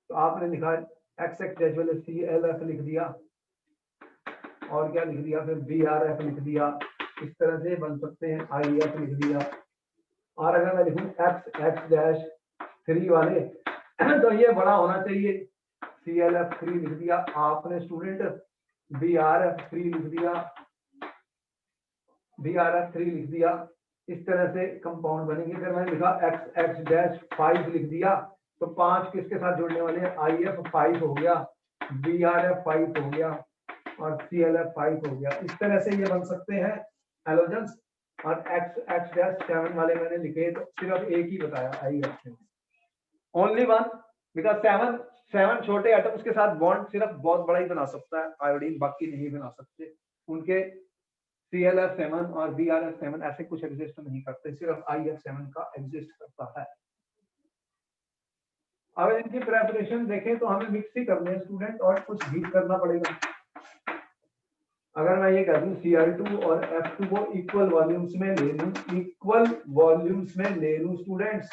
तो आपने लिखा XX वाले CLF लिख दिया, और क्या लिख दिया, फिर BRF लिख दिया। इस तरह से बन सकते हैं, IF लिख दिया। और अगर मैं लिखूं X3 वाले तो ये बड़ा होना चाहिए, CLF3 लिख दिया आपने स्टूडेंट, BRF3 लिख दिया, BRF3 लिख दिया। इस तरह से कंपाउंड बनेंगे। अगर मैंने लिखा XX-5 लिख दिया तो 5 किसके साथ जुड़ने वाले हैं, IF5 हो गया, BRF5 हो गया, और CLF5 हो गया। इस तरह से ये बन सकते हैं हैलोजेंस। और X7 वाले मैंने लिखे तो सिर्फ एक ही बताया, IF7, ओनली वन, बिकॉज 7 छोटे एटम्स के साथ बॉन्ड सिर्फ बहुत बड़ा ही बना सकता है आयोडीन, बाकी नहीं बना सकते। उनके CLF7 और BRF7 ऐसे कुछ एग्जिस्ट नहीं करते, सिर्फ IF7 का एग्जिस्ट करता है। अगर इनकी प्रेपरेशन देखें तो हमें मिक्स ही करने हैं स्टूडेंट, और कुछ हीट करना पड़ेगा। अगर मैं ये कह दूं Cl2 और F2 को इक्वल वॉल्यूम्स में ले लूं, स्टूडेंट्स,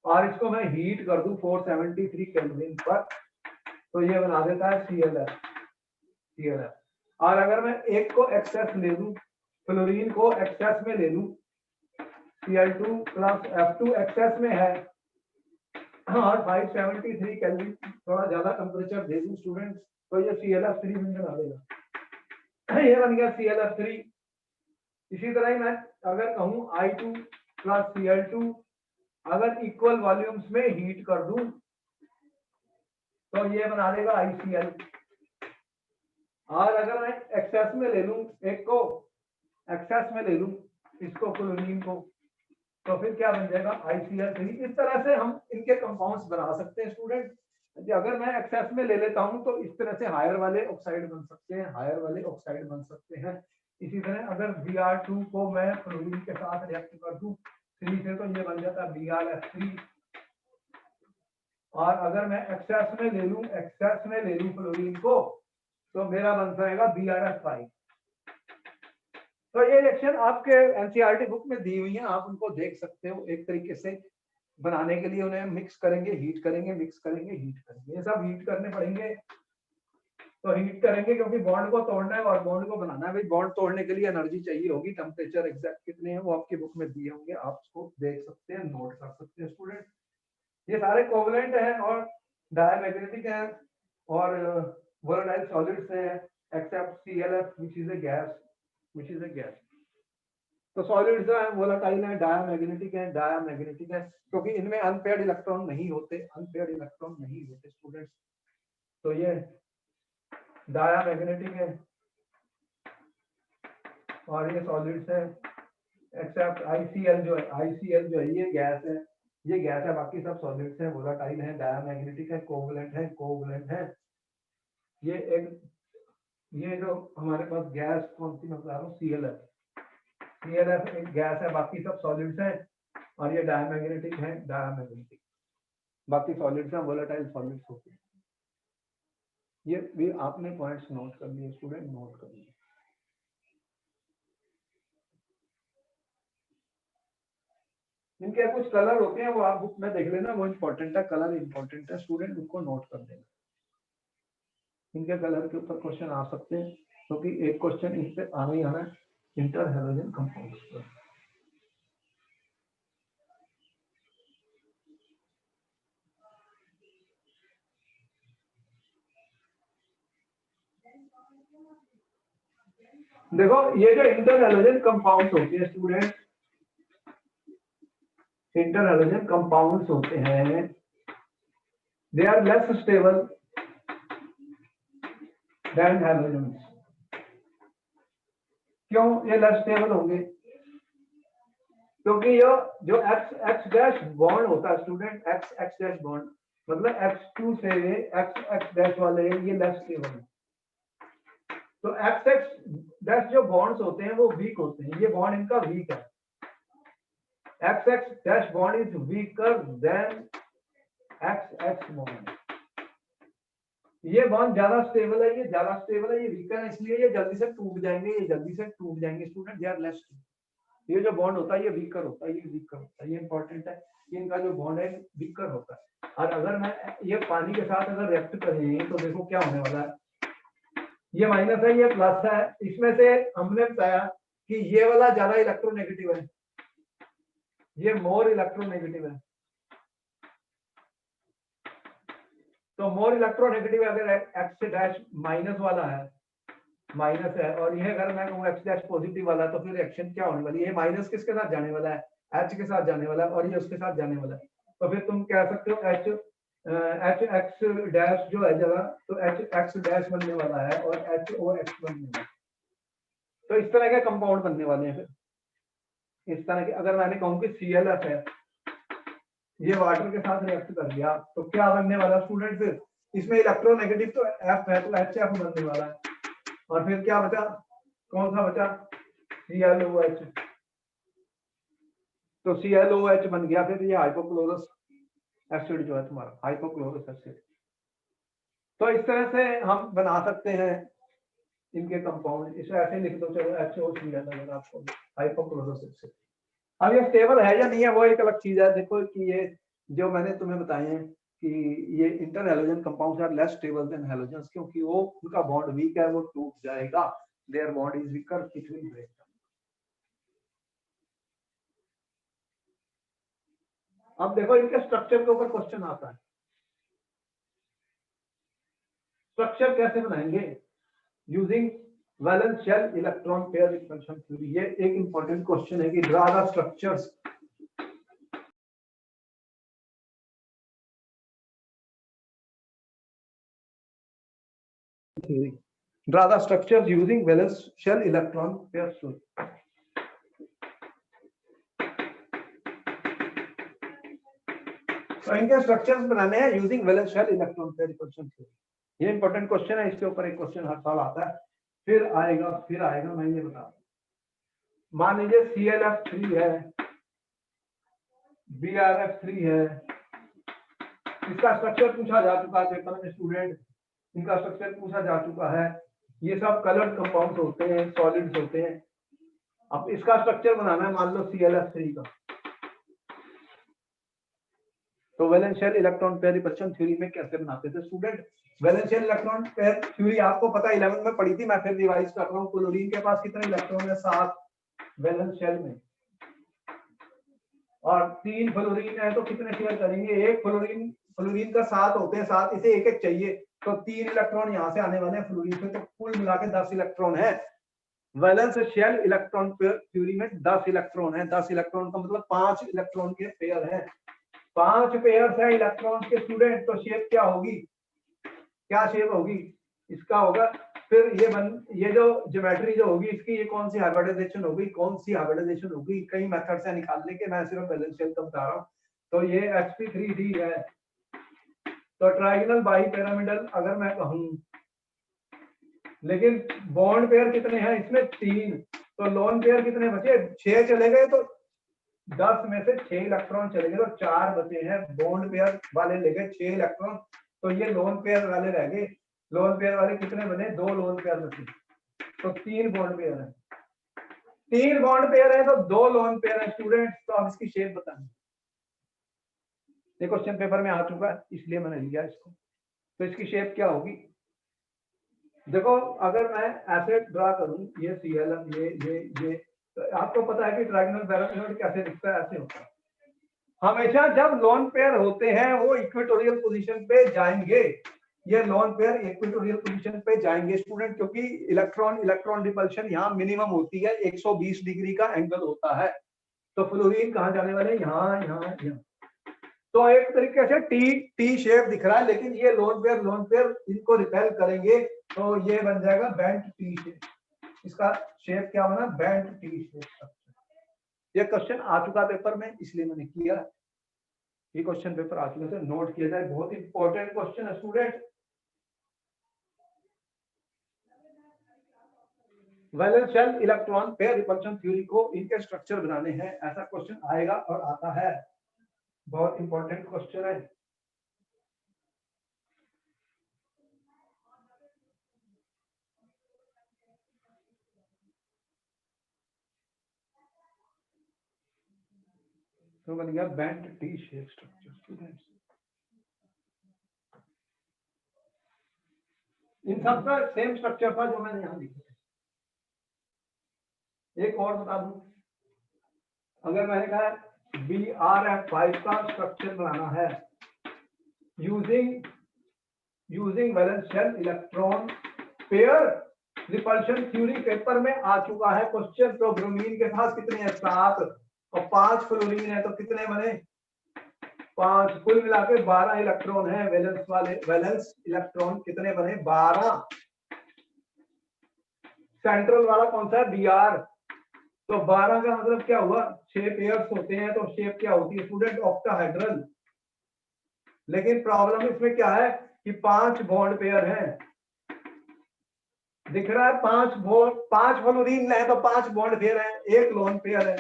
और इसको मैं हीट कर दूं 473 केल्विन पर, तो ये बना देता है CLF। और अगर मैं एक को एक्सेस ले लूं, फ्लोरीन को एक्सेस में ले लूं, Cl2 प्लस F2 एक्सेस में है, और 573 केल्विन थोड़ा ज्यादा टेम्परेचर दे दूं स्टूडेंट, तो ये CLF3 बना देगा। ये बन गया CLF3। इसी तरह ही मैं अगर कहूं I2 प्लस Cl2, अगर इक्वल वॉल्यूम्स में हीट कर दूं तो ये बना देगा ICl। और अगर मैं एक्सेस में ले लूं, एक को एक्सेस में ले लूं, इसको क्लोरीन को, तो फिर क्या बन जाएगा, ICl3। इस तरह से हम इनके कंपाउंड्स बना सकते हैं स्टूडेंट। अगर मैं एक्सेस में ले लेता हूं तो इस तरह से हायर वाले ऑक्साइड बन सकते हैं, इसी तरह अगर Br2 को मैं फ्लोरीन के साथ रिएक्ट कर दूं 3 से, तो ये बन जाता है BrF3। और अगर मैं एक्सेस में ले लूं फ्लोरीन को, तो मेरा बन जाएगा BrF5। तो ये रिएक्शन आपके एनसीईआरटी बुक में दी हुई है, आप उनको देख सकते हो। एक तरीके से बनाने के लिए उन्हें मिक्स करेंगे, हीट करेंगे, मिक्स करेंगे, हीट करेंगे, ये सब हीट करने पड़ेंगे। तो हीट करेंगे क्योंकि बॉन्ड को तोड़ना है और बॉन्ड को बनाना है। भाई बॉन्ड तोड़ने के लिए एनर्जी चाहिए होगी, टेम्परेचर एग्जैक्ट कितने हैं वो आपके बुक में दिए होंगे, आप उसको देख सकते हैं, नोट कर सकते हैं स्टूडेंट। ये सारे कोवलेंट हैं और डायमैग्नेटिक हैं और वोलेटाइल सॉलिड्स हैं, except CLF which is a gas, तो सॉलिड्स है, वोलेटाइल है, डायामैग्नेटिक है, डायामैग्नेटिक है, क्योंकि इनमें अनपेयर्ड इलेक्ट्रॉन नहीं होते, अनपेयर्ड इलेक्ट्रॉन नहीं होते स्टूडेंट्स। तो ये डायामैग्नेटिक है और ये सॉलिड्स है, एक्सेप्ट ICl जो है, ICl जो है ये गैस है, ये गैस है, बाकी सब सॉलिड्स हैं, वोलेटाइल है, डायामैग्नेटिक है, कोवलेंट है, कोवलेंट है। ये एक, ये जो हमारे पास गैस कौन सी मैं बता रहा हूँ, CLF एक गैस है, बाकी सब सॉलिड्स हैं, और ये डायामैग्नेटिक है, डायामैग्नेटिक, बाकी सॉलिड्स हैं, वोलेटाइल सॉलिड्स होते हैं। ये भी आपने पॉइंट्स नोट कर लिए स्टूडेंट, नोट कर लिए। इनके कुछ कलर होते हैं, वो आप बुक में देख लेना, वो इंपॉर्टेंट है, कलर इंपॉर्टेंट है स्टूडेंट, उनको नोट कर देना। इनके कलर के ऊपर क्वेश्चन आ सकते हैं, क्योंकि तो एक क्वेश्चन इस पे आना ही आना है, इंटर हैलोजन कंपाउंड्स पर। देखो ये जो इंटर हैलोजन कंपाउंड्स होते हैं स्टूडेंट, इंटर हैलोजन कंपाउंड्स होते हैं, they are less stable than halogens. क्यों ये लेस स्टेबल होंगे? क्योंकि ये जो X डैश बॉन्ड होता है स्टूडेंट, X डैश बॉन्ड मतलब X2 से X डैश वाले ये लेस स्टेबल है। तो X डैश जो बॉन्ड्स होते हैं वो वीक होते हैं, ये बॉन्ड इनका वीक है। X dash bond is weaker then X bond. ये बॉन्ड ज्यादा स्टेबल है, ये ज्यादा स्टेबल है, ये वीकर है, इसलिए ये जल्दी से टूट जाएंगे, ये जल्दी से टूट जाएंगे स्टूडेंट, दे आर लेस। ये जो बॉन्ड होता है ये वीकर होता है, ये वीकर होता है, ये इंपॉर्टेंट है, इनका जो बॉन्ड है वीकर होता है। और अगर मैं ये पानी के साथ अगर रिएक्ट करें तो देखो क्या होने वाला है, ये माइनस है, ये प्लस है, इसमें से हमने बताया कि ये वाला ज्यादा इलेक्ट्रोनेगेटिव है, ये मोर इलेक्ट्रोनेगेटिव है। तो मोर इलेक्ट्रोनेगेटिव अगर एक्स डैश माइनस वाला है, माइनस है, और ये अगर मैं कहूँ एक्स डैश पॉजिटिव वाला, तो फिर रिएक्शन क्या होने वाली है? माइनस किसके साथ जाने वाला है? एच के साथ जाने वाला है, और ये उसके साथ जाने वाला है। तो फिर तुम कह सकते हो एच एक्स डैश जो है जगह, तो एच एक्स डैश बनने वाला है और एच ओ एक्स बनने वाला है। तो इस तरह के कंपाउंड बनने वाले हैं। फिर इस तरह के अगर मैंने कहूँ कि CLF है, ये वाटर के साथ रिएक्ट कर दिया, तो क्या बनने वाला स्टूडेंट? फिर इसमें इलेक्ट्रोनेगेटिव तो F है, तो HF बनने वाला है, और फिर क्या बचा? कौन सा बचा? ClOH। तो ClOH बन गया, फिर ये हाइपोक्लोरस एसिड जो है तुम्हारा, हाइपोक्लोरस एसिड। तो इस तरह से हम बना सकते हैं इनके कंपाउंड, इसे ऐसे लिख दो, चलो HOCl अगर आपको, हाइपोक्लोरस एसिड। अब ये स्टेबल है या नहीं है वो एक अलग चीज है। देखो कि ये जो मैंने तुम्हें बताए हैं कि ये interhalogen compounds are less stable than halogens, क्योंकि वो उनका बॉन्ड वीक है, वो टूट जाएगा, their bond is weaker, it will break. अब देखो इनके स्ट्रक्चर के ऊपर क्वेश्चन आता है, स्ट्रक्चर कैसे बनाएंगे? Using valence shell electron pair repulsion theory. ये एक इंपॉर्टेंट क्वेश्चन है कि draw the structures, draw the structures using valence shell electron pair theory. तो इनके स्ट्रक्चर्स बनाने हैं using valence shell electron pair repulsion theory. ये इंपॉर्टेंट क्वेश्चन है, इसके ऊपर एक क्वेश्चन हर साल आता है, फिर आएगा मैं ये बता, मान लीजिए ClF3 है, BrF3 है, इसका स्ट्रक्चर पूछा जा चुका है पेपर में स्टूडेंट, इनका स्ट्रक्चर पूछा जा चुका है, ये सब कलर्ड कंपाउंड्स होते हैं, सॉलिड्स होते हैं। अब इसका स्ट्रक्चर बनाना है, मान लो ClF3 का, तो valence shell electron pair repulsion theory में कैसे बनाते थे student? Valence shell electron pair theory आपको पता है 11th में पढ़ी थी, मैं फिर रिवाइज कर रहा हूँ। क्लोरीन के पास कितने इलेक्ट्रॉन है? 7 वैलेंस शेल में, और 3 फ्लोरीन है, तो कितने शेयर करेंगे? एक फ्लोरीन का 7 होते हैं, 7 इसे एक चाहिए, तो 3 इलेक्ट्रॉन यहाँ से आने वाले हैं फ्लोरीन से, तो कुल मिला के 10 इलेक्ट्रॉन है। वैलेंस शेल इलेक्ट्रॉन थ्योरी में 10 इलेक्ट्रॉन है। 10 इलेक्ट्रॉन का मतलब 5 इलेक्ट्रॉन के पेयर है। 5 पेयर है इलेक्ट्रॉन के स्टूडेंट, तो शेप क्या होगी, क्या शेप होगी इसका होगा। फिर ये जो ज्योमेट्री जो होगी इसकी, ये कौन सी हाइब्रिडाइजेशन होगी, कौन सी हाइब्रिडाइजेशन होगी, कई मेथड से निकालने के, मैं सिर्फ बैलेंस शेल का बता रहा हूँ। तो ये sp3d है। तो ट्राइगोनल बाई पिरामिडल अगर मैं कहूँ, लेकिन बॉन्ड पेयर कितने हैं इसमें, 3। तो लोन पेयर कितने बचे, 6 चले गए। तो 10 में से 6 इलेक्ट्रॉन चले गए, तो 4 बचे हैं। बॉन्ड पेयर वाले ले गए 6 इलेक्ट्रॉन, तो ये लोन पेयर वाले रह गए। लोन पेयर वाले कितने बने, 2 लोन पेयर बचे, तो 3 बॉन्ड पेयर है। 3 बॉन्ड पेयर है तो 2 लोन पेयर है स्टूडेंट। तो अब इसकी शेप बताएं। ये क्वेश्चन पेपर में आ चुका है इसलिए मैंने लिया इसको। तो इसकी शेप क्या होगी, देखो अगर मैं ऐसे ड्रा करूं, ये CLM, ये तो आपको पता है कि ट्रायंगल पिरामिड कैसे दिखता है, ऐसे होता है। हमेशा जब लोन पेयर होते हैं वो इक्वेटोरियल पोजीशन पे जाएंगे। ये लोन पेयर इक्वेटोरियल पोजीशन पे जाएंगे स्टूडेंट, क्योंकि इलेक्ट्रॉन रिपल्शन यहाँ मिनिमम होती है, 120 डिग्री का एंगल होता है। तो फ्लोरीन कहाँ जाने वाले, यहाँ यहाँ यहाँ। तो एक तरीके से टी शेप दिख रहा है, लेकिन ये लोन पेयर इनको रिपेल करेंगे तो ये बन जाएगा बेंट टी शेप। इसका शेप क्या बना, बेंट टी शेप। ये क्वेश्चन आ चुका पेपर में इसलिए मैंने किया। ये क्वेश्चन पेपर आ चुके से नोट किया जाए, बहुत इंपॉर्टेंट क्वेश्चन है student. Valence shell electron pair repulsion theory को इनके स्ट्रक्चर बनाने हैं, ऐसा क्वेश्चन आएगा और आता है, बहुत इंपॉर्टेंट क्वेश्चन है। तो बन गया bent T shape structure students. इन सबका सेम स्ट्रक्चर था जो मैंने यहां लिखा। एक और बता दूं, अगर मैंने कहा BrF5 का स्ट्रक्चर बनाना है using valence shell electron pair repulsion theory, paper में आ चुका है क्वेश्चन। तो ब्रोमीन के पास कितने हैं, 7 और 5 फ्लोरीन है, तो कितने बने, 5। कुल मिला के 12 इलेक्ट्रॉन है वैलेंस इलेक्ट्रॉन कितने बने, 12। सेंट्रल वाला कौन सा है, Br। तो 12 का मतलब क्या हुआ, 6 पेयर्स होते हैं, तो शेप क्या होती है स्टूडेंट, ऑक्टाहेड्रल। लेकिन प्रॉब्लम इसमें क्या है कि 5 बॉन्ड पेयर हैं, दिख रहा है 5 फ्लोरीन है तो 5 बॉन्ड पेयर है, 1 लोन पेयर है।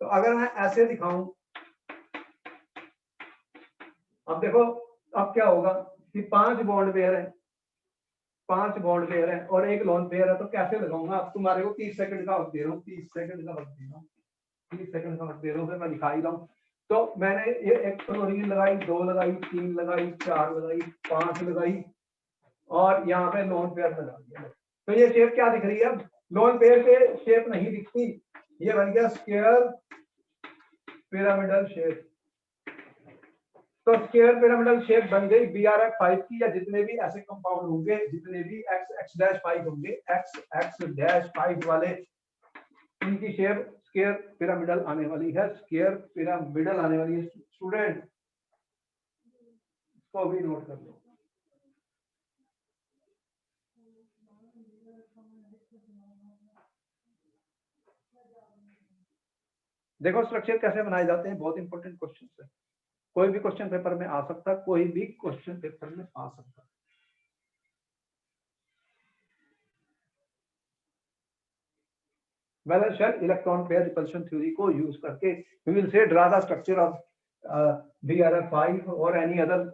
तो अगर मैं ऐसे दिखाऊं, अब देखो अब क्या होगा कि 5 बॉन्ड पेयर है, 5 बॉन्ड पेयर है और 1 लोन पेयर है, तो कैसे लगाऊंगा। अब तुम्हारे को 30 सेकंड का वक्त दे रहा हूँ, 30 सेकंड का वक्त दे रहा हूँ, 30 सेकंड का वक्त दे रहा हूँ, फिर मैं दिखा ही रहा हूँ। तो मैंने ये 1 फ्लोरीन लगाई, 2 लगाई, 3 लगाई, 4 लगाई, 5 लगाई और यहाँ पे लोन पेयर लगा दिया। तो ये शेप क्या दिख रही है, अब लोन पेयर पे शेप नहीं दिखती, ये बन गया स्क्वायर पिरामिडल शेप। तो स्क्वायर पिरामिडल शेप बन गई BrF5 की, या जितने भी ऐसे कंपाउंड होंगे, जितने भी X-5 होंगे, X-5 वाले, इनकी शेप स्क्वायर पिरामिडल आने वाली है, स्क्वायर पिरामिडल आने वाली है स्टूडेंट, इसको भी नोट कर लो। देखो स्ट्रक्चर कैसे बनाए जाते हैं, बहुत इंपॉर्टेंट क्वेश्चन है, कोई भी क्वेश्चन पेपर में आ सकता है, कोई भी क्वेश्चन पेपर में आ सकता है। Valence shell electron pair repulsion theory को यूज करके we will say draw the structure of BrF5 और any other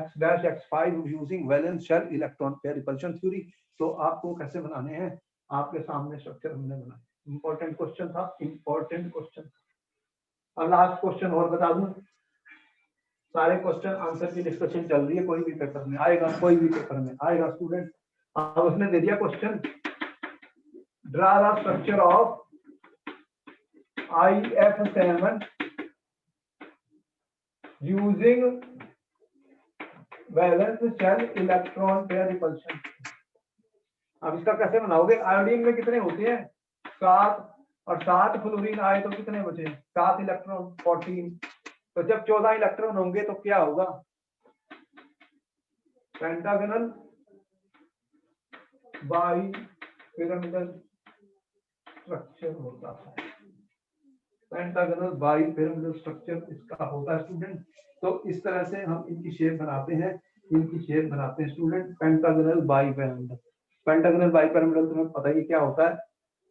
X-X5 using valence shell electron pair repulsion theory. तो आपको कैसे बनाने हैं, आपके सामने स्ट्रक्चर हमने बनाया, इंपॉर्टेंट क्वेश्चन था, इंपॉर्टेंट क्वेश्चन। अब लास्ट क्वेश्चन और बता दूं, सारे क्वेश्चन आंसर की डिस्कशन चल रही है, कोई भी पेपर में आएगा, कोई भी पेपर में आएगा स्टूडेंट। अब उसने दे दिया question, draw the structure of IF7 using valence shell electron pair repulsion. अब इसका कैसे बनाओगे? आयोडीन में कितने होते हैं? 7, और 7 फ्लोरीन आए तो कितने बचे? 7 इलेक्ट्रॉन 14। तो जब 14 इलेक्ट्रॉन होंगे तो क्या होगा? पेंटागनल बाई पिरामिडल स्ट्रक्चर होता है। पेंटागनल बाई पिरामिडल स्ट्रक्चर इसका होता है स्टूडेंट। तो इस तरह से हम इनकी शेप बनाते हैं, student. Pentagonal bi pyramidal, pentagonal bi pyramidal तुम्हें पता ही क्या होता है।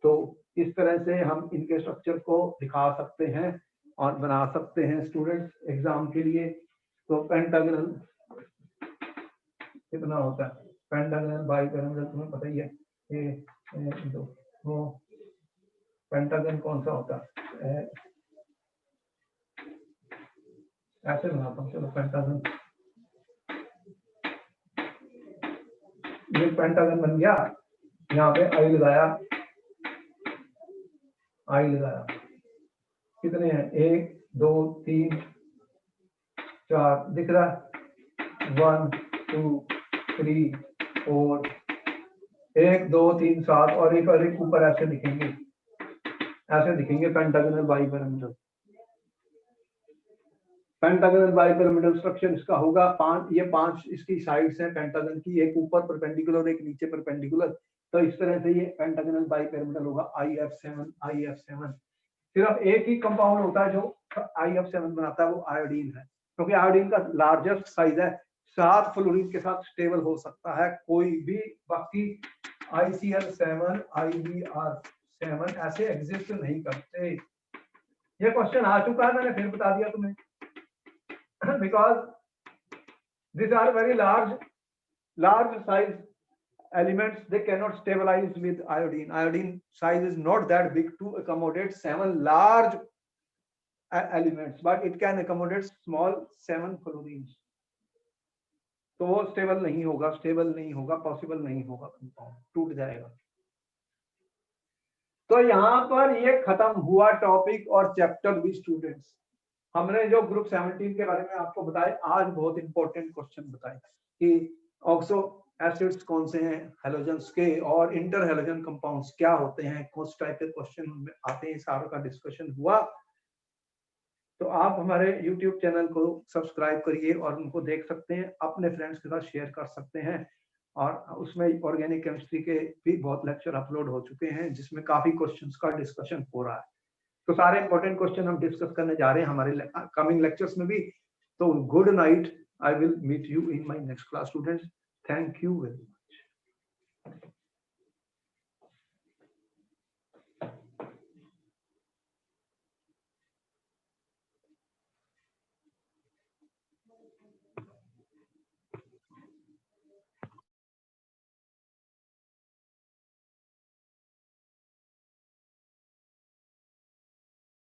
तो इस तरह से हम इनके स्ट्रक्चर को दिखा सकते हैं और बना सकते हैं स्टूडेंट्स एग्जाम के लिए। तो पेंटागनल कितना होता है? पेंटागनल बाई पिरामिडल तुम्हें पता ही है, ये दो वो पेंटागन कौन सा होता है? ऐसे बनाता हूँ, चलो पेंटागन, ये पेंटागन बन गया। यहाँ पे आई लगाया, कितने हैं? 1 2 3 4 दिख रहा है? 1 2 3 4, 1 2 3 7 और एक ऊपर ऐसे दिखेंगे, pentagonal bi pyramidal. Pentagonal bi pyramidal structure इसका होगा 5, ये 5 इसकी साइड्स हैं पेंटागन की, एक ऊपर परपेंडिकुलर एक नीचे परपेंडिकुलर। तो इस तरह से ये पेंटागनल बाई पिरामिडल होगा IF7। सिर्फ एक ही कंपाउंड होता है जो IF7 बनाता है, वो आयोडीन है, क्योंकि आयोडीन का लार्जेस्ट साइज है, 7 फ्लोरीन के साथ स्टेबल हो सकता है कोई भी, बाकी ICl7 IBr7 ऐसे एग्जिस्ट नहीं करते। ये क्वेश्चन आ चुका है, मैंने फिर बता दिया तुम्हें, because these are very large size elements, they cannot stabilize with iodine. Iodine size is not that big to accommodate 7 large elements, but it can accommodate small 7 fluorines. तो वो स्टेबल नहीं होगा, पॉसिबल नहीं होगा, टूट जाएगा। तो यहाँ पर ये खत्म हुआ टॉपिक और चैप्टर भी स्टूडेंट्स। हमने जो ग्रुप 17 के बारे में आपको बताए, आज बहुत इंपॉर्टेंट क्वेश्चन बताए कि ऑक्सो एसिड्स कौन से हैं, हैलोजेंस के, और इंटर हैलोजन कंपाउंड्स क्या होते हैं, कौन टाइप के क्वेश्चन आते हैं, सारों का डिस्कशन हुआ। तो आप हमारे YouTube चैनल को सब्सक्राइब करिए और उनको देख सकते हैं, अपने फ्रेंड्स के साथ शेयर कर सकते हैं, और उसमें ऑर्गेनिक केमिस्ट्री के भी बहुत लेक्चर अपलोड हो चुके हैं जिसमें काफी क्वेश्चंस का डिस्कशन हो रहा है। तो सारे इंपॉर्टेंट क्वेश्चन हम डिस्कस करने जा रहे हैं हमारे कमिंग लेक्चर्स में भी। तो good night, I will meet you in my next class students, thank you very much.